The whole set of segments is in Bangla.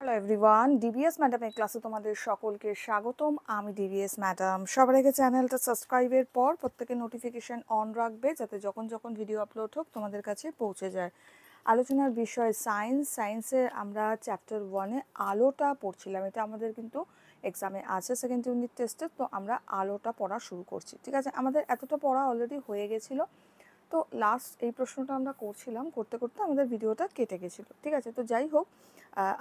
হ্যালো এভরিওয়ান, ডিবিএস ম্যাডামের ক্লাসে তোমাদের সকলকে স্বাগতম। আমি ডিবিএস ম্যাডাম। সবার আগে চ্যানেলটা সাবস্ক্রাইবের পর প্রত্যেকের নোটিফিকেশান অন রাখবে, যাতে যখন যখন ভিডিও আপলোড হোক তোমাদের কাছে পৌঁছে যায়। আলোচনার বিষয় সায়েন্সের আমরা চ্যাপ্টার 1-এ আলোটা পড়ছিলাম। এটা আমাদের কিন্তু এক্সামে আছে সেকেন্ড ইউনিট টেস্টে, তো আমরা আলোটা পড়া শুরু করছি। ঠিক আছে, আমাদের এতটা পড়া অলরেডি হয়ে গেছিলো। তো লাস্ট এই প্রশ্নটা আমরা করছিলাম, করতে করতে আমাদের ভিডিওটা কেটে গেছিলো। ঠিক আছে, তো যাই হোক,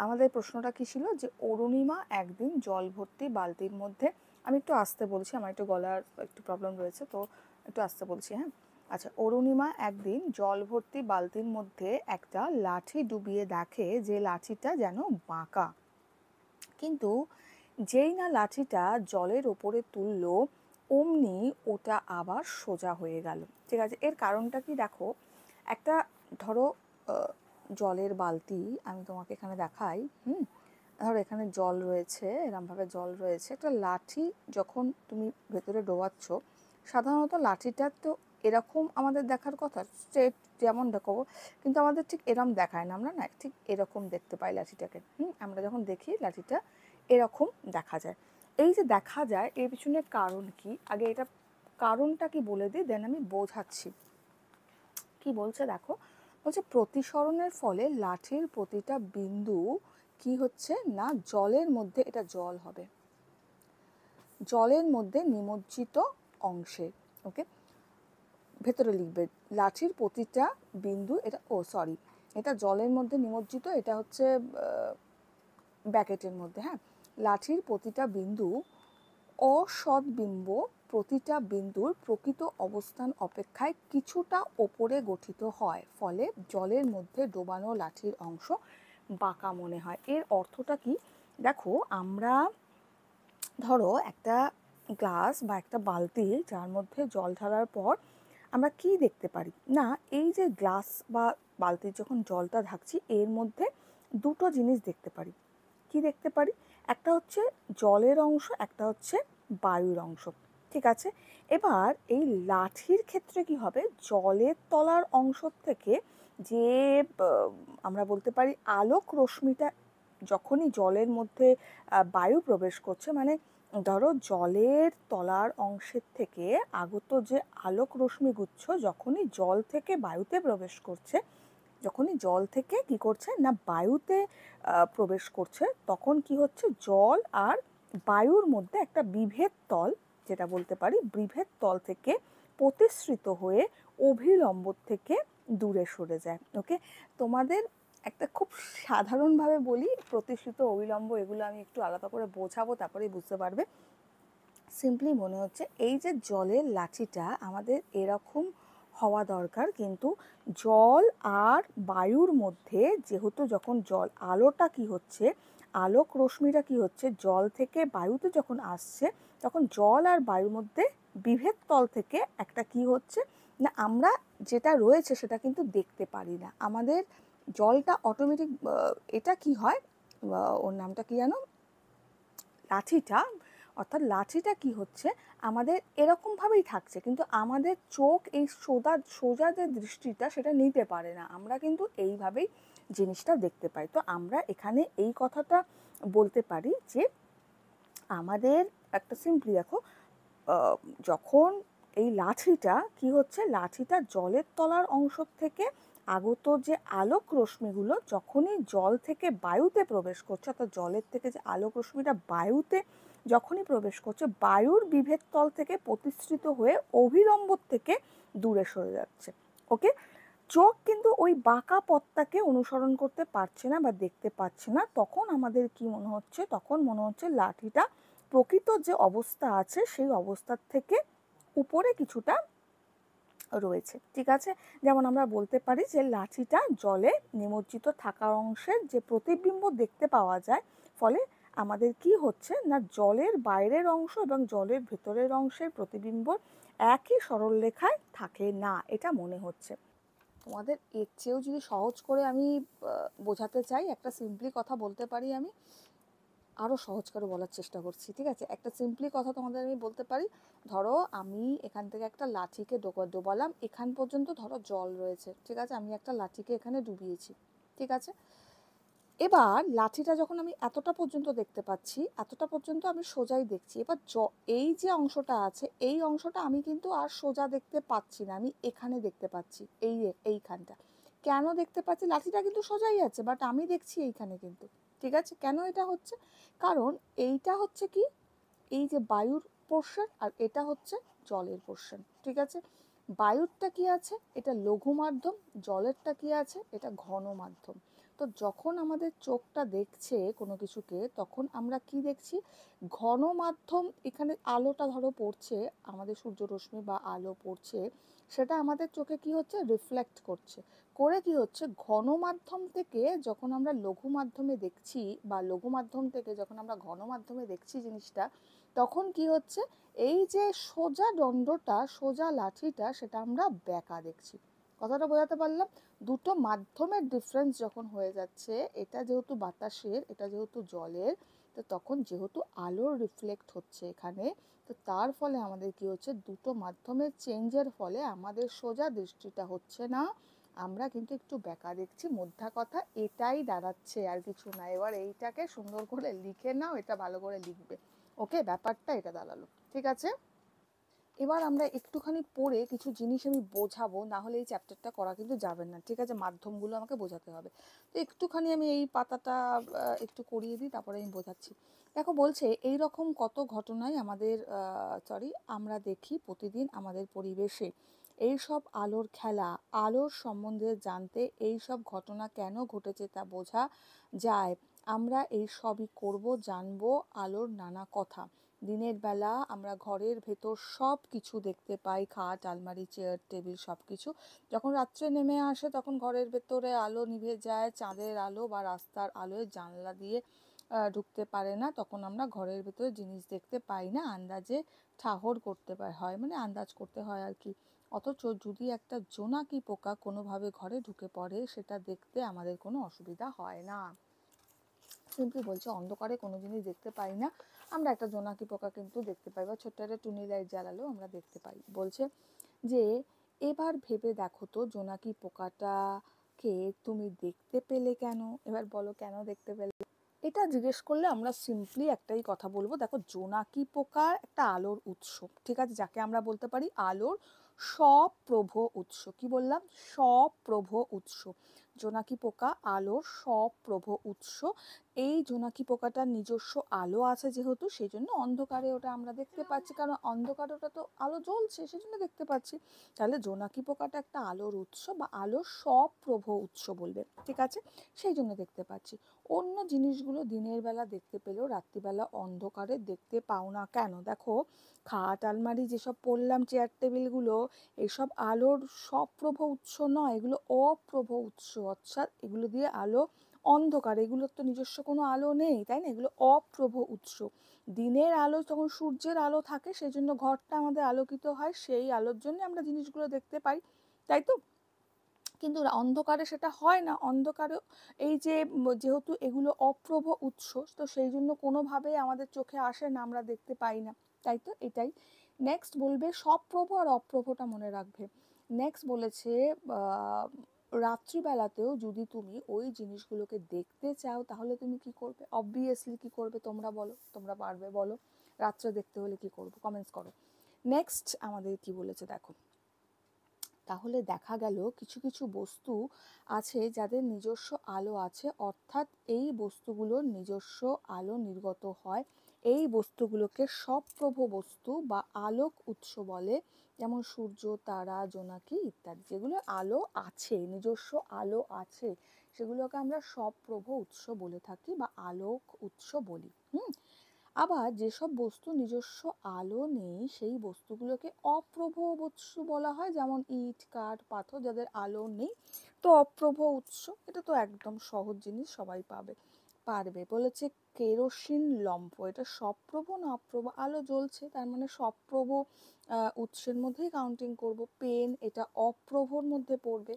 আমাদের প্রশ্নটা কী ছিল যে অরুণিমা একদিন জল ভর্তি বালতির মধ্যে, আমি একটু আস্তে বলছি, আমার একটু গলার একটু প্রবলেম রয়েছে, তো একটু আস্তে বলছি, হ্যাঁ। আচ্ছা, অরুণিমা একদিন জল ভর্তি বালতির মধ্যে একটা লাঠি ডুবিয়ে দেখে যে লাঠিটা যেন বাঁকা, কিন্তু যেই না লাঠিটা জলের ওপরে তুললো অমনি ওটা আবার সোজা হয়ে গেল। ঠিক আছে, এর কারণটা কি দেখো, একটা ধরো জলের বালতি আমি তোমাকে এখানে দেখাই। ধরো এখানে জল রয়েছে, এরমভাবে জল রয়েছে, একটা লাঠি যখন তুমি ভেতরে ডোবাচ্ছ, সাধারণত লাঠিটা তো এরকম আমাদের দেখার কথা, স্ট্রেট যেমন দেখো, কিন্তু আমাদের ঠিক এরম দেখায় না, আমরা না ঠিক এরকম দেখতে পাই লাঠিটাকে। আমরা যখন দেখি লাঠিটা এরকম দেখা যায়। এই যে দেখা যায়, এর পিছনে কারণ কি, আগে এটা কারণটা কি বলে দিই, দেন আমি বোঝাচ্ছি। কি বলছে দেখো, বলছে প্রতিসরণের ফলে লাঠির প্রতিটা বিন্দু কি হচ্ছে না জলের মধ্যে, এটা জল হবে, জলের মধ্যে নিমজ্জিত অংশে, ওকে, ভেতরে লিখবে লাঠির প্রতিটা বিন্দু, এটা এটা জলের মধ্যে নিমজ্জিত, এটা হচ্ছে ব্র্যাকেটের মধ্যে, হ্যাঁ। লাঠির প্রতিটা বিন্দু অসৎবিম্ব প্রতিটা বিন্দুর প্রকৃত অবস্থান অপেক্ষায় কিছুটা ওপরে গঠিত হয়, ফলে জলের মধ্যে ডোবানো লাঠির অংশ বাঁকা মনে হয়। এর অর্থটা কি দেখো, আমরা ধরো একটা গ্লাস বা একটা বালতি, যার মধ্যে জল ঢালার পর আমরা কি দেখতে পারি না, এই যে গ্লাস বা বালতির যখন জলটা ঢাকছি এর মধ্যে দুটো জিনিস দেখতে পারি। কি দেখতে পারি, একটা হচ্ছে জলের অংশ, একটা হচ্ছে বায়ুর অংশ। ঠিক আছে, এবার এই লাঠির ক্ষেত্রে কি হবে, জলের তলার অংশ থেকে যে আমরা বলতে পারি আলোক রশ্মিটা যখনই জলের মধ্যে বায়ু প্রবেশ করছে, মানে ধরো জলের তলার অংশের থেকে আগত যে আলোক রশ্মিগুচ্ছ যখনই জল থেকে বায়ুতে প্রবেশ করছে, যখনই জল থেকে কি করছে না বায়ুতে প্রবেশ করছে, তখন কি হচ্ছে, জল আর বায়ুর মধ্যে একটা বিভেদ তল, যেটা বলতে পারি বিভেদ তল থেকে প্রতিসৃত হয়ে অভিলম্ব থেকে দূরে সরে যায়। ওকে, তোমাদের একটা খুব সাধারণভাবে বলি, প্রতিসৃত অবিলম্ব এগুলো আমি একটু আলাদা করে বোঝাবো, তারপরেই বুঝতে পারবে। সিম্পলি মনে হচ্ছে এই যে জলের লাঠিটা আমাদের এরকম হওয়া দরকার, কিন্তু জল আর বায়ুর মধ্যে যেহেতু যখন জল আলোটা কি হচ্ছে, আলোক রশ্মিটা কি হচ্ছে, জল থেকে বায়ুতে যখন আসছে, তখন জল আর বায়ুর মধ্যে বিভেদ তল থেকে একটা কি হচ্ছে না, আমরা যেটা রয়েছে সেটা কিন্তু দেখতে পারি না। আমাদের জলটা অটোমেটিক, এটা কি হয়, ওর নামটা কি জানো, লাঠিটা, অর্থাৎ লাঠিটা কি হচ্ছে আমাদের এরকমভাবেই থাকছে, কিন্তু আমাদের চোখ এই সোজা যে দৃষ্টিটা সেটা নিতে পারে না, আমরা কিন্তু এইভাবেই জিনিসটা দেখতে পাই। তো আমরা এখানে এই কথাটা বলতে পারি যে আমাদের একটা সিম্পলি দেখো, যখন এই লাঠিটা কি হচ্ছে, লাঠিটা জলের তলার অংশ থেকে আগত যে আলোক রশ্মিগুলো যখনই জল থেকে বায়ুতে প্রবেশ করছে, অর্থাৎ জলের থেকে যে আলোক রশ্মিটা বায়ুতে যখনই প্রবেশ করছে, বায়ুর বিভেদ তল থেকে প্রতিসৃত হয়ে অভিলম্ব থেকে দূরে সরে যাচ্ছে। ওকে, চোখ কিন্তু ওই বাঁকা পথটাকে অনুসরণ করতে পারছে না বা দেখতে পাচ্ছে না, তখন আমাদের কি মনে হচ্ছে, তখন মনে হচ্ছে লাঠিটা প্রকৃত যে অবস্থা আছে সেই অবস্থার থেকে উপরে কিছুটা রয়েছে। ঠিক আছে, যেমন আমরা বলতে পারি যে লাঠিটা জলে নিমজ্জিত থাকার অংশের যে প্রতিবিম্ব দেখতে পাওয়া যায়, ফলে আমাদের কি হচ্ছে না জলের বাইরের অংশ এবং জলের ভেতরের অংশের প্রতিবিম্ব একই সরলরেখায় থাকে না, এটা মনে হচ্ছে। তোমাদের এর চেয়েও যদি সহজ করে আমি বোঝাতে চাই, একটা সিম্পলি কথা বলতে পারি, আমি আরও সহজ করে বলার চেষ্টা করছি। ঠিক আছে, একটা সিম্পলি কথা তোমাদের আমি বলতে পারি, ধরো আমি এখান থেকে একটা লাঠিকে ডোবালাম, এখান পর্যন্ত ধরো জল রয়েছে। ঠিক আছে, আমি একটা লাঠিকে এখানে ডুবিয়েছি। ঠিক আছে, এবার লাঠিটা যখন আমি এতটা পর্যন্ত দেখতে পাচ্ছি, এতটা পর্যন্ত আমি সোজাই দেখছি। এবার এই যে অংশটা আছে, এই অংশটা আমি কিন্তু আর সোজা দেখতে পাচ্ছি না, আমি এখানে দেখতে পাচ্ছি, এইখানটা। কেন দেখতে পাচ্ছি? লাঠিটা কিন্তু সোজাই আছে, বাট আমি দেখছি এইখানে কিন্তু। ঠিক আছে? কেন এটা হচ্ছে? কারণ এইটা হচ্ছে কি, এই যে বায়ুর পোর্শন, আর এটা হচ্ছে জলের পোর্শন। ঠিক আছে? বায়ুরটা কি আছে? এটা লঘু মাধ্যম। জলেরটা কি আছে? এটা ঘন মাধ্যম। তো যখন আমাদের চোখটা দেখছে কোনো কিছুকে, তখন আমরা কি দেখছি? ঘন মাধ্যম, এখানে আলোটা ধরো পড়ছে, আমাদের সূর্যরশ্মি বা আলো পড়ছে, সেটা আমাদের চোখে কি হচ্ছে? রিফ্লেক্ট করছে। করে কি হচ্ছে? ঘন মাধ্যম থেকে যখন আমরা লঘু মাধ্যমে দেখছি, বা লঘু মাধ্যম থেকে যখন আমরা ঘন মাধ্যমে দেখছি জিনিসটা, তখন কি হচ্ছে? এই যে সোজা দণ্ডটা, সোজা লাঠিটা, সেটা আমরা বেঁকা দেখছি। কথাটা বোঝাতে পারলাম? দুটো মাধ্যমের ডিফারেন্স যখন হয়ে যাচ্ছে, এটা যেহেতু বাতাসের, এটা যেহেতু জলের, তো তখন যেহেতু আলোর রিফ্লেক্ট হচ্ছে এখানে, তো তার ফলে আমাদের কি হচ্ছে? দুটো মাধ্যমের চেঞ্জের ফলে আমাদের সোজা দৃষ্টিটা হচ্ছে না, আমরা কিন্তু একটু বেঁকা দেখছি। মোদ্দা কথা এটাই দাঁড়াচ্ছে, আর কিছু না। এবার এইটাকে সুন্দর করে লিখে নাও, এটা ভালো করে লিখবে। ওকে, ব্যাপারটা এটা দাঁড়ালো। ঠিক আছে? এবার আমরা একটুখানি পড়ে কিছু জিনিস আমি বোঝাবো, না হলে এই চ্যাপ্টারটা করা কিন্তু যাবে না। ঠিক আছে? মাধ্যমগুলো আমাকে বোঝাতে হবে। তো একটুখানি আমি এই পাতাটা একটু করিয়ে দিই, তারপরে আমি বোঝাচ্ছি। দেখো, বলছে এই রকম কত ঘটনাই আমাদের আমরা দেখি প্রতিদিন আমাদের পরিবেশে। এই সব আলোর খেলা, আলোর সম্বন্ধে জানতে এই সব ঘটনা কেন ঘটেছে তা বোঝা যায়। আমরা এই সবই করব, জানবো আলোর নানা কথা। দিনের বেলা আমরা ঘরের ভেতর সব কিছু দেখতে পাই, খাট, আলমারি, চেয়ার, টেবিল, সব কিছু। যখন রাত্রে নেমে আসে, তখন ঘরের ভেতরে আলো নিভে যায়। চাঁদের আলো বা রাস্তার আলোয় জানলা দিয়ে ঢুকতে পারে না, তখন আমরা ঘরের ভেতরে জিনিস দেখতে পাই না, আন্দাজে ঠাহর করতে হয়, মানে আন্দাজ করতে হয় আর কি। অথচ যদি একটা জোনাকি পোকা কোনোভাবে ঘরে ঢুকে পড়ে, সেটা দেখতে আমাদের কোনো অসুবিধা হয় না। সিম্পলি বলছে অন্ধকারে কোনো জিনিস দেখতে পাই না, আমরা একটা জোনাকি পোকা কিন্তু দেখতে পাই, বা ছোট্ট একটা টুনি লাইট জ্বালালেও আমরা দেখতে পাই। বলছে যে এবার ভেবে দেখো তো, জোনাকি পোকাটাকে তুমি দেখতে পেলে কেন? এবার বলো, কেন দেখতে পেলে? এটা জিজ্ঞেস করলে আমরা সিম্পলি একটাই কথা বলবো। দেখো, জোনাকি পোকা একটা আলোর উৎস। ঠিক আছে? যাকে আমরা বলতে পারি আলোর স্বপ্রভ উৎস। কি বললাম? স্বপ্রভ উৎস। জোনাকি পোকা আলোর স্বপ্রভ উৎস। এই জোনাকি পোকাটার নিজস্ব আলো আছে যেহেতু, সেই জন্য অন্ধকারে ওটা আমরা দেখতে পাচ্ছি, কারণ অন্ধকারে ওটা তো আলো জ্বলছে, সেই জন্য দেখতে পাচ্ছি। তাহলে জোনাকি পোকাটা একটা আলোর উৎস, বা আলোর স্বপ্রভ উৎস বলবে। ঠিক আছে? সেই জন্য দেখতে পাচ্ছি। অন্য জিনিসগুলো দিনের বেলা দেখতে পেলেও রাত্রিবেলা অন্ধকারে দেখতে পাও না কেন? দেখো, খাট, আলমারি যেসব পড়লাম, চেয়ার টেবিলগুলো, এসব আলোর স্বপ্রভ উৎস নয়, এগুলো অপ্রভ উৎস। অর্থাৎ এগুলো দিয়ে আলো অন্ধকার, এগুলোর তো নিজস্ব কোনো আলো নেই, তাই না? এগুলো অপ্রভ উৎস। দিনের আলো, যখন সূর্যের আলো থাকে, সেই জন্য ঘরটা আমাদের আলোকিত হয়, সেই আলোর জন্য আমরা জিনিসগুলো দেখতে পাই, তাই তো? কিন্তু অন্ধকারে সেটা হয় না। অন্ধকারে এই যে যেহেতু এগুলো অপ্রভ উৎস, তো সেই জন্য কোনোভাবেই আমাদের চোখে আসে না, আমরা দেখতে পাই না, তাই তো? এটাই। নেক্সট বলবে সপ্রভ আর অপ্রভটা মনে রাখবে। নেক্সট বলেছে রাত্রিবেলাতেও যদি তুমি ওই জিনিসগুলোকে দেখতে চাও, তাহলে তুমি কি করবে? অবভিয়াসলি কি করবে? তোমরা বলো, তোমরা পারবে, বলো। রাত্রে দেখতে হলে কি করবো? কমেন্টস করো। নেক্সট আমাদের কি বলেছে দেখো। তাহলে দেখা গেল কিছু কিছু বস্তু আছে যাদের নিজস্ব আলো আছে, অর্থাৎ এই বস্তুগুলোর নিজস্ব আলো নির্গত হয়। এই বস্তুগুলোকে স্বপ্রভ বস্তু বা আলোক উৎস বলে, যেমন সূর্য, তারা, জোনাকি ইত্যাদি। যেগুলো আলো আছে, নিজস্ব আলো আছে, সেগুলোকে আমরা স্বপ্রভ উৎস বলে থাকি, বা আলোক উৎস বলি। আবার যেসব বস্তু নিজস্ব আলো নেই, সেই বস্তুগুলোকে অপ্রভ উৎস বলা হয়, যেমন ইট, কাঠ, পাথর, যাদের আলো নেই, তো অপ্রভ উৎস। এটা তো একদম সহজ জিনিস, সবাই পারবে। বলেছে কেরোসিন লম্ফ, এটা স্বপ্রভ না অপ্রভ? আলো জ্বলছে, তার মানে স্বপ্রভ উৎসের মধ্যেই কাউন্টিং করব। পেন, এটা অপ্রভর মধ্যে পড়বে।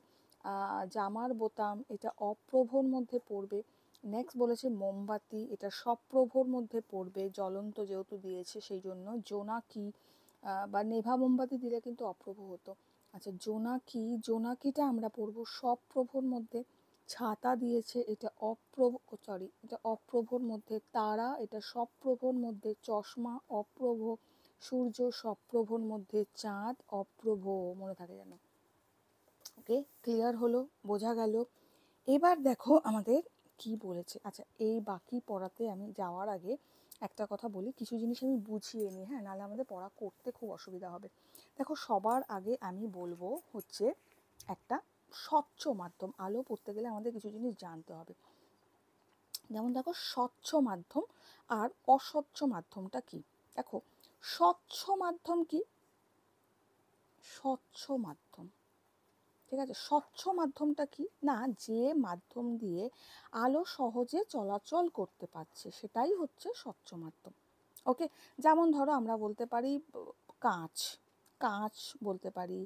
জামার বোতাম, এটা অপ্রভর মধ্যে পড়বে। নেক্সট বলেছে মোমবাতি, এটা স্বপ্রভর মধ্যে পড়বে, জ্বলন্ত যেহেতু দিয়েছে সেই জন্য। জোনাকি বা নেভা মোমবাতি দিলে কিন্তু অপ্রভ হতো। আচ্ছা, জোনাকিটা আমরা পড়বো স্বপ্রভর মধ্যে। ছাতা দিয়েছে, এটা এটা অপ্রভর মধ্যে, তারা এটা সপ্রভর মধ্যে, চশমা অপ্রভ, সূর্য সপ্রভর মধ্যে, চাঁদ অপ্রভ, মনে থাকে যেন। ওকে, ক্লিয়ার হলো, বোঝা গেল। এবার দেখো আমাদের কি বলেছে। আচ্ছা, এই বাকি পড়াতে আমি যাওয়ার আগে একটা কথা বলি, কিছু জিনিস আমি বুঝিয়ে নিই, হ্যাঁ, নাহলে আমাদের পড়া করতে খুব অসুবিধা হবে। দেখো, সবার আগে আমি বলবো হচ্ছে একটা স্বচ্ছ মাধ্যম। আলো পড়তে গেলে আমাদের কিছু জিনিস জানতে হবে। যেমন দেখো, স্বচ্ছ মাধ্যম আর অস্বচ্ছ মাধ্যমটা কি। দেখো, স্বচ্ছ মাধ্যম কি? স্বচ্ছ মাধ্যম, ঠিক আছে, স্বচ্ছ মাধ্যমটা কি না, যে মাধ্যম দিয়ে আলো সহজে চলাচল করতে পারছে সেটাই হচ্ছে স্বচ্ছ মাধ্যম। ওকে, যেমন ধরো আমরা বলতে পারি কাঁচ, কাঁচ বলতে পারি,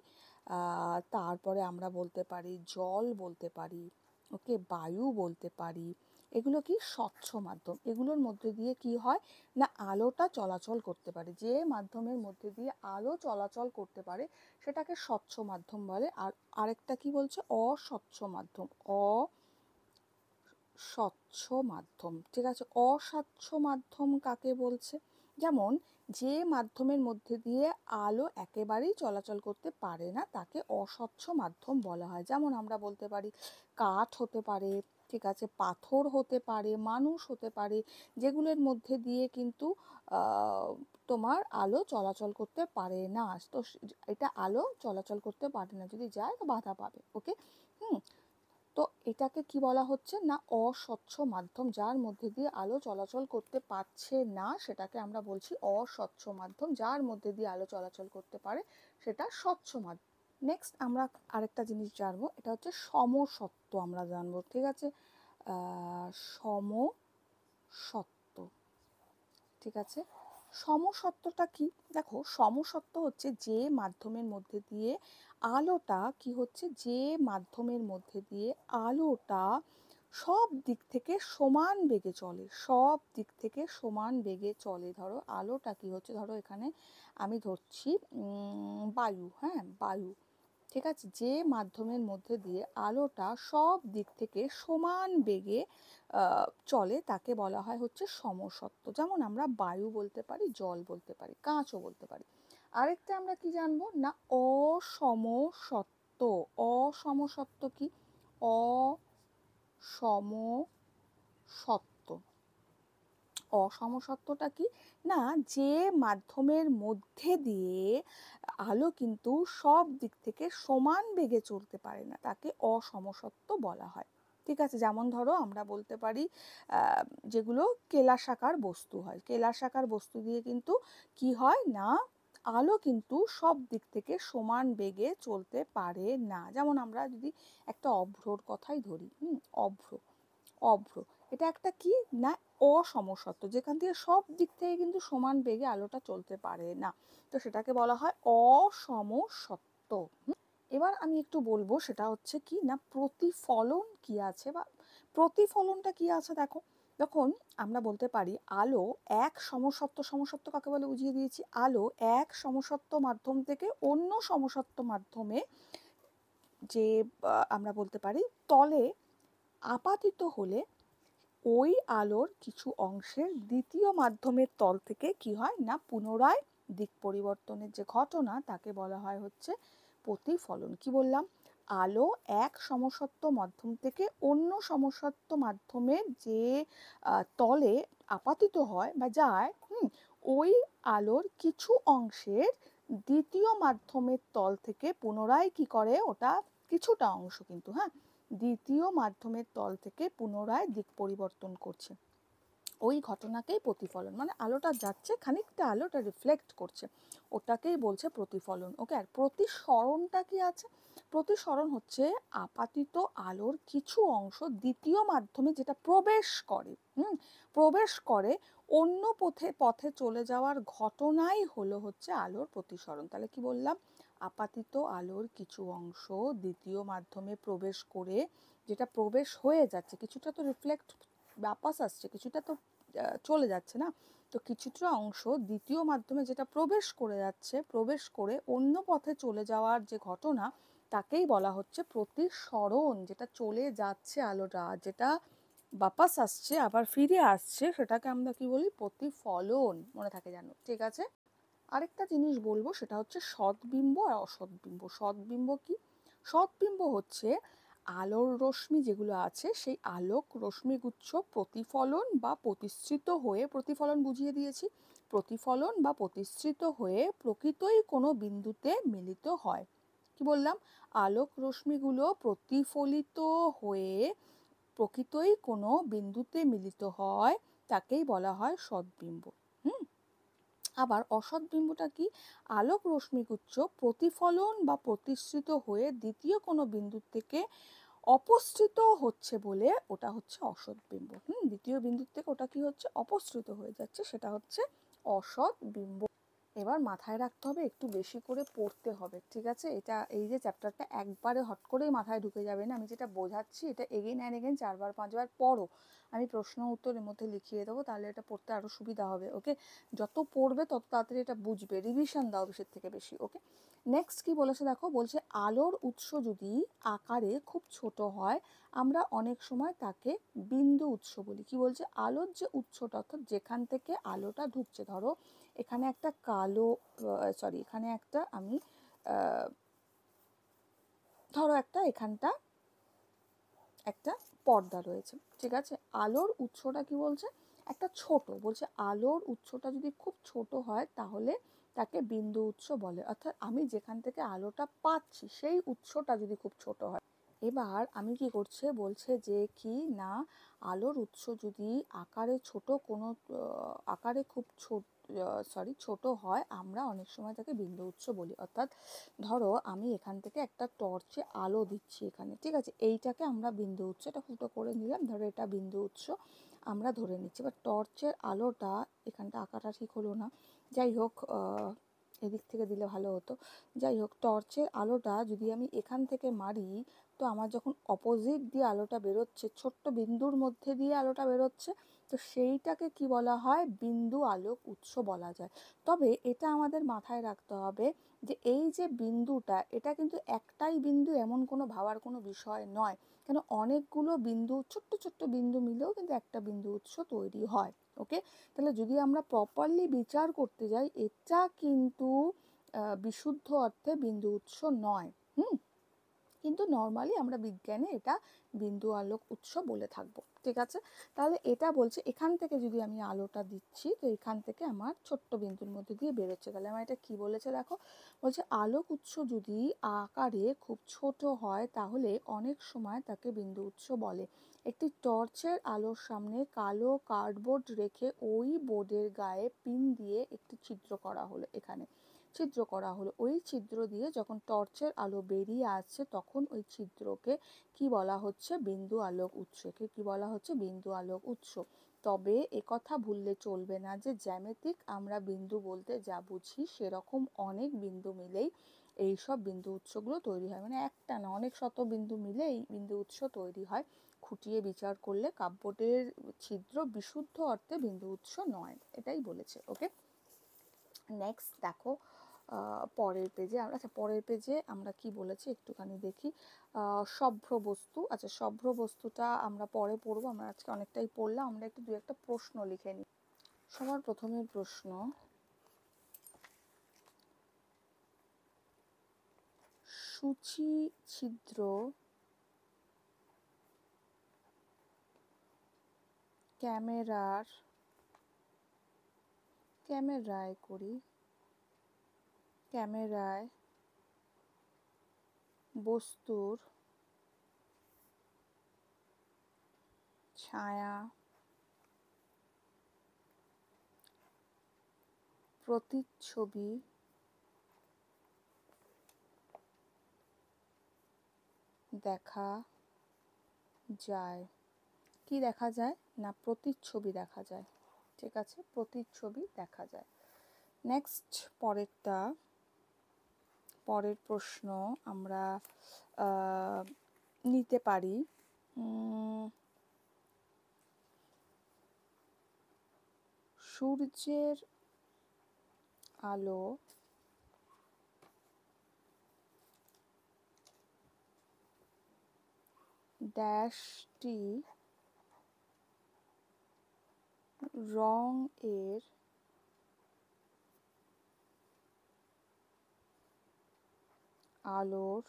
তারপরে আমরা বলতে পারি জল বলতে পারি, ওকে, বায়ু বলতে পারি। এগুলো কি স্বচ্ছ মাধ্যম। এগুলোর মধ্যে দিয়ে কি হয় না, আলোটা চলাচল করতে পারে। যে মাধ্যমের মধ্যে দিয়ে আলো চলাচল করতে পারে সেটাকে স্বচ্ছ মাধ্যম বলে। আর আরেকটা কি বলছে, অস্বচ্ছ মাধ্যম। অস্বচ্ছ মাধ্যম, ঠিক আছে। অস্বচ্ছ মাধ্যম কাকে বলছে? যেমন যে মাধ্যমের মধ্যে দিয়ে আলো একেবারেই চলাচল করতে পারে না তাকে অস্বচ্ছ মাধ্যম বলা হয়। যেমন আমরা বলতে পারি কাঠ হতে পারে, ঠিক আছে, পাথর হতে পারে, মানুষ হতে পারে, যেগুলোর মধ্যে দিয়ে কিন্তু তোমার আলো চলাচল করতে পারে না। তো এটা আলো চলাচল করতে পারে না, যদি যায় তো বাধা পাবে। ওকে, হুম। তো এটাকে কি বলা হচ্ছে না, অস্বচ্ছ মাধ্যম। যার মধ্যে দিয়ে আলো চলাচল করতে পারছে না সেটাকে আমরা বলছি অস্বচ্ছ মাধ্যম। যার মধ্যে দিয়ে আলো চলাচল করতে পারে সেটা স্বচ্ছ মাধ্যম। নেক্সট আমরা আরেকটা জিনিস জানবো, এটা হচ্ছে সমসত্ব আমরা জানবো, ঠিক আছে। সমসত্ব, ঠিক আছে। সমসত্বটা কি? দেখো, সমসত্ব হচ্ছে যে মাধ্যমের মধ্যে দিয়ে আলোটা কি হচ্ছে, যে মাধ্যমের মধ্যে দিয়ে আলোটা সব দিক থেকে সমান বেগে চলে, সব দিক থেকে সমান বেগে চলে। ধরো আলোটা কি হচ্ছে, ধরো এখানে আমি ধরছি বায়ু, হ্যাঁ, বায়ু, ঠিক আছে। যে মাধ্যমের মধ্যে দিয়ে আলোটা সব দিক থেকে সমান বেগে চলে তাকে বলা হয় হচ্ছে সমসত্ব। যেমন আমরা বায়ু বলতে পারি, জল বলতে পারি, কাঁচও বলতে পারি। আরেকটা আমরা কি জানবো না, অসমসত্ব। অসমসত্ব কি? অসমসত্ব, অসমসত্বটা কি না, যে মাধ্যমের মধ্যে দিয়ে আলো কিন্তু সব দিক থেকে সমান বেগে চলতে পারে না তাকে অসমসত্ব বলা হয়, ঠিক আছে। যেমন ধরো আমরা বলতে পারি যেগুলো কেলাসাকার বস্তু হয়, কেলাসাকার বস্তু দিয়ে কিন্তু কি হয় না, আলো কিন্তু সব দিক থেকে সমান বেগে চলতে পারে না। যেমন আমরা যদি একটা অভ্রর কথাই ধরি, অভ্র, অভ্র, এটা একটা কি না, অসমসত্ব, যেখান থেকে সব দিক থেকে কিন্তু সমান বেগে আলোটা চলতে পারে না, তো সেটাকে বলা হয় অসমসত্ব। এবার আমি একটু বলবো সেটা হচ্ছে কি না, প্রতিফলন কি আছে, বা প্রতিফলনটা কি আছে। দেখো, যখন আমরা বলতে পারি আলো এক সমসত্ব, সমসত্ব কাকে বলে বুঝিয়ে দিয়েছি। আলো এক সমসত্ব মাধ্যম থেকে অন্য সমসত্ব মাধ্যমে যে আমরা বলতে পারি তলে আপাতিত হলে ওই আলোর কিছু অংশের দ্বিতীয় মাধ্যমের তল থেকে কি হয় না, পুনরায় দিক পরিবর্তনের যে ঘটনা তাকে বলা হয় হচ্ছে প্রতিফলন। কি বললাম, আলো এক সমসত্ব মাধ্যম থেকে অন্য সমসত্ব মাধ্যমের যে তলে আপাতিত হয় বা যায়, ওই আলোর কিছু অংশের দ্বিতীয় মাধ্যমের তল থেকে পুনরায় কি করে, ওটা কিছুটা অংশ কিন্তু, হ্যাঁ, দ্বিতীয় মাধ্যমের তল থেকে পুনরায় দিক পরিবর্তন করছে, ওই ঘটনাকেই প্রতিফলন। মানে আলোটা যাচ্ছে, খানিকটা আলোটা রিফ্লেক্ট করছে, ওটাকেই বলছে প্রতিফলন। ওকে, আর প্রতিসরণটা কি আছে? প্রতিসরণ হচ্ছে আপাতিত আলোর কিছু অংশ দ্বিতীয় মাধ্যমে যেটা প্রবেশ করে, প্রবেশ করে অন্য পথে চলে যাওয়ার ঘটনাই হলো হচ্ছে আলোর প্রতিসরণ। তাহলে কি বললাম, আপাতিত আলোর কিছু অংশ দ্বিতীয় মাধ্যমে প্রবেশ করে, যেটা প্রবেশ হয়ে যাচ্ছে, কিছুটা তো রিফ্লেক্ট বাপাস আসছে, কিছুটা তো চলে যাচ্ছে না, তো কিছুটা অংশ দ্বিতীয় মাধ্যমে যেটা প্রবেশ করে যাচ্ছে, প্রবেশ করে অন্য পথে চলে যাওয়ার যে ঘটনা তাকেই বলা হচ্ছে প্রতিসরণ। যেটা চলে যাচ্ছে আলোটা, যেটা বাপাস আসছে আবার ফিরে আসছে, সেটাকে আমরা কি বলি? প্রতিফলন। মনে থাকে জানো, ঠিক আছে? আরেকটা জিনিস বলবো, সেটা হচ্ছে সৎবিম্ব আর অসৎবিম্ব। সৎবিম্ব কি? সৎবিম্ব হচ্ছে আলোর রশ্মি যেগুলো আছে, সেই আলোক রশ্মিগুচ্ছ প্রতিফলন বা প্রতিসৃত হয়ে, প্রতিফলন বুঝিয়ে দিয়েছি, প্রতিফলন বা প্রতিসৃত হয়ে প্রকৃতই কোনো বিন্দুতে মিলিত হয়। কি বললাম? আলোক রশ্মিগুলো প্রতিফলিত হয়ে প্রকৃতই কোনো বিন্দুতে মিলিত হয়, তাকেই বলা হয় সৎবিম্ব। আবার অসৎ বিম্বটা কি? আলোক রশ্মিগুচ্ছ প্রতিফলন বা প্রতিসৃত হয়ে দ্বিতীয় কোনো বিন্দু থেকে অপসৃত হচ্ছে বলে ওটা হচ্ছে অসৎ বিম্ব। দ্বিতীয় বিন্দু থেকে ওটা কি হচ্ছে? অপসৃত হয়ে যাচ্ছে, সেটা হচ্ছে অসৎ বিম্ব। এবার মাথায় রাখতে হবে, একটু বেশি করে পড়তে হবে, ঠিক আছে? এটা, এই যে চ্যাপ্টারটা একবারে হট করেই মাথায় ঢুকে যাবে না। আমি যেটা বোঝাচ্ছি এটা এগেইন অ্যান্ড এগেইন 4-5 বার পড়ো। আমি প্রশ্ন উত্তর এর মধ্যে লিখিয়ে দেবো, তাহলে এটা পড়তে আরও সুবিধা হবে। ওকে, যত পড়বে তত তাড়াতাড়ি এটা বুঝবে। রিভিশন দাও বেশির থেকে বেশি। ওকে, নেক্সট কি বলেছে দেখো, বলছে আলোর উৎস যদি আকারে খুব ছোট হয়, আমরা অনেক সময় তাকে বিন্দু উৎস বলি। কি বলছে? আলোর যে উৎসটা, অর্থাৎ যেখান থেকে আলোটা ঢুকছে, ধরো এখানে একটা কালো, সরি, এখানে একটা আমি ধরো একটা এখানটা একটা পর্দা রয়েছে, ঠিক আছে? আলোর উৎসটা কি বলছে? একটা ছোট, বলছে আলোর উৎসটা যদি খুব ছোট হয় তাহলে তাকে বিন্দু উৎস বলে। অর্থাৎ আমি যেখান থেকে আলোটা পাচ্ছি সেই উৎসটা যদি খুব ছোট হয়। এবার আমি কি করছে, বলছে যে কি না, আলোর উৎস যদি আকারে ছোট কোনো আকারে খুব ছোট হয়, আমরা অনেক সময় তাকে বিন্দু উৎস বলি। অর্থাৎ ধরো আমি এখান থেকে একটা টর্চে আলো দিচ্ছি এখানে, ঠিক আছে? এইটাকে আমরা বিন্দু উৎস, এটা ফুটো করে নিলাম, ধরো এটা বিন্দু উৎস আমরা ধরে নিচ্ছি। এবার টর্চের আলোটা, এখানটা আঁকাটা ঠিক হলো না, যাই হোক, এদিক থেকে দিলে ভালো হতো। যাই হোক, টর্চের আলোটা যদি আমি এখান থেকে মারি, তো আমার যখন অপোজিট দিয়ে আলোটা বেরোচ্ছে, ছোট্ট বিন্দুর মধ্যে দিয়ে আলোটা বেরোচ্ছে, তো সেইটাকে কি বলা হয়? বিন্দু আলোক উৎস বলা যায়। তবে এটা আমাদের মাথায় রাখতে হবে যে এই যে বিন্দুটা, এটা কিন্তু একটাই বিন্দু এমন কোনো ভাবার কোনো বিষয় নয়। কেন? অনেকগুলো বিন্দু, ছোট্ট ছোট্ট বিন্দু মিলেও কিন্তু একটা বিন্দু উৎস তৈরি হয়। ওকে, তাহলে যদি আমরা প্রপারলি বিচার করতে যাই, এটা কিন্তু বিশুদ্ধ অর্থে বিন্দু উৎস নয়। কিন্তু নর্মালি আমরা বিজ্ঞানে এটা বিন্দু আলোক উৎস বলে থাকবো, ঠিক আছে? তাহলে এটা বলছে এখান থেকে যদি আমি আলোটা দিচ্ছি, তো এখান থেকে আমার ছোট্ট বিন্দুর মধ্যে দিয়ে বেরোচ্ছে। তাহলে আমার এটা কি বলেছে দেখো, বলছে আলোক উৎস যদি আকারে খুব ছোট হয় তাহলে অনেক সময় তাকে বিন্দু উৎস বলে। একটি টর্চের আলোর সামনে কালো কার্ডবোর্ড রেখে ওই বোর্ডের গায়ে পিন দিয়ে একটি ছিদ্র করা হলো, এখানে ছিদ্র করা হলো। ওই ছিদ্র দিয়ে যখন টর্চের আলো বেরিয়ে আসছে, তখন ওই ছিদ্রকে কি বলা হচ্ছে? বিন্দু আলোক উৎসকে কি বলা হচ্ছে? বিন্দু আলোক উৎস। তবে একথা ভুললে চলবে না যে জ্যামিতিক আমরা বিন্দু বলতে যা বুঝি সেরকম অনেক বিন্দু মিলেই এইসব বিন্দু উৎসগুলো তৈরি হয়। মানে একটা না, অনেক শত বিন্দু মিলে এই বিন্দু উৎস তৈরি হয়। খুঁটিয়ে বিচার করলে কাব্যটের ছিদ্র বিশুদ্ধ অর্থে বিন্দু উৎস নয়, এটাই বলেছে। ওকে, নেক্সট দেখো, পরের পেজে আমরা, আচ্ছা পরের পেজে আমরা কি বলেছি একটুখানি দেখি। সভ্র বস্তু, আচ্ছা সভ্র বস্তুটা আমরা পরে পড়বো, আমরা আজকে অনেকটাই পড়লাম। আমরা একটু দু একটা প্রশ্ন লিখে নিই। সবার প্রথমের প্রশ্ন, সূচি ছিদ্র ক্যামেরায় বস্তুর ছায়া প্রতিচ্ছবি দেখা যায়। কি দেখা যায়? না, প্রতিচ্ছবি দেখা যায়, ঠিক আছে? প্রতিচ্ছবি দেখা যায়। নেক্সট পরের প্রশ্ন আমরা নিতে পারি, সূর্যের আলো ড্যাশটি রং এর আলোর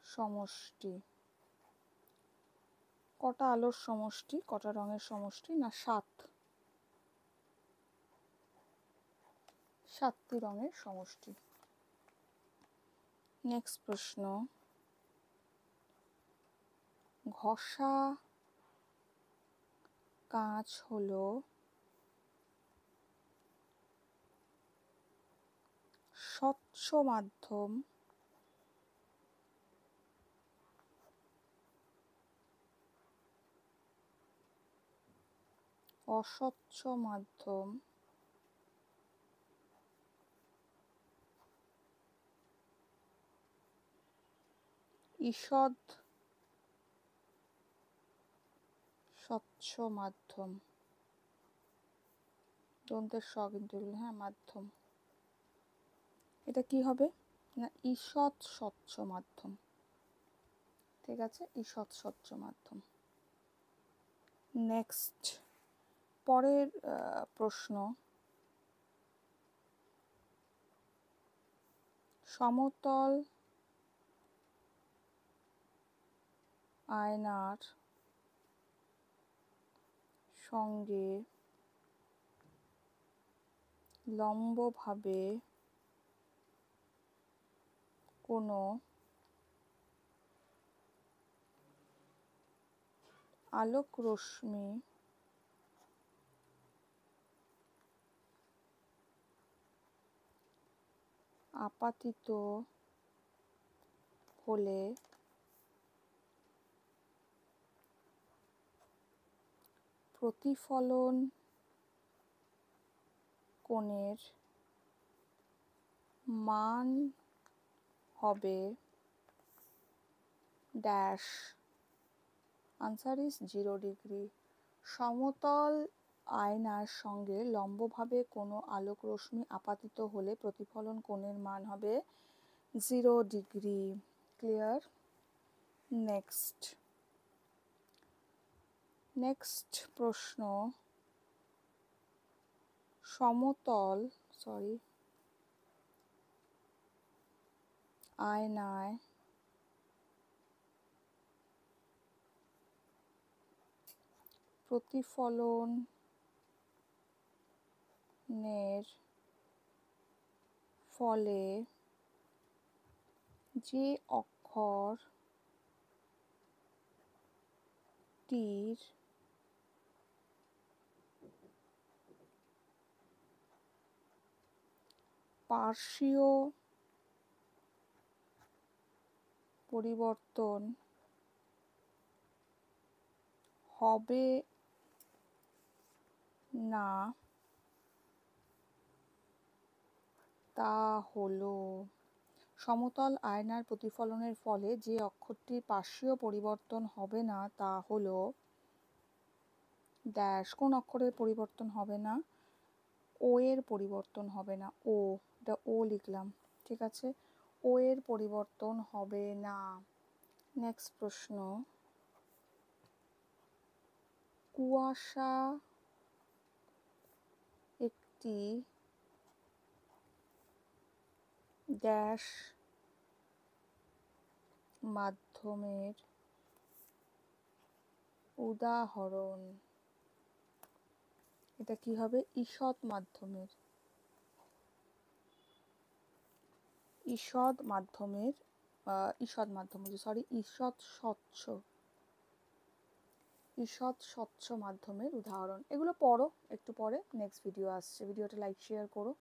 সমষ্টি। কটা আলোর সমষ্টি, কটা রঙের সমষ্টি? না 7টি রঙের সমষ্টি। নেক্সট প্রশ্ন, ঘষা কাঁচ হলো স্বচ্ছ মাধ্যম অস্বচ্ছ মাধ্যম ঈষৎ স্বচ্ছ মাধ্যম। দন্তের স কিন্তু হ্যাঁ, মাধ্যম। এটা কি হবে? না ঈষৎ স্বচ্ছ মাধ্যম। ঠিক আছে, ঈষৎ স্বচ্ছ মাধ্যম। নেক্সট, পরের প্রশ্ন, সমতল আয়নার সঙ্গে লম্বভাবে কোনো আলোক রশ্মি আপাতিত হলে প্রতিফলন কোণের মান হবে ড্যাশ। Answer is 0 degree. সমতল আয়নার সঙ্গে লম্বভাবে কোনো আলোক রশ্মি আপাতিত হলে প্রতিফলন কোণের মান হবে 0 ডিগ্রি। ক্লিয়ার? নেক্সট প্রশ্ন, সমতল আয়নায় প্রতিফলনের ফলে যে অক্ষরটির পার্শ্বীয় পরিবর্তন হবে না তা হলো। সমতল আয়নার প্রতিফলনের ফলে যে অক্ষরটির পার্শ্বীয় পরিবর্তন হবে না তা হলো ড্যাশ। কোন অক্ষরের পরিবর্তন হবে না? ও এর পরিবর্তন হবে না। এটা ও লিখলাম। ঠিক আছে, ও এর পরিবর্তন হবে না। নেক্সট প্রশ্ন, কুয়াশা একটি ড্যাশ মাধ্যমের উদাহরণ। এটা কি হবে? ঈষৎ মাধ্যমের স্বচ্ছ মাধ্যমের উদাহরণ। এগুলো পড়ো একটু পরে, নেক্সট ভিডিও আসছে। ভিডিওটা লাইক শেয়ার করো।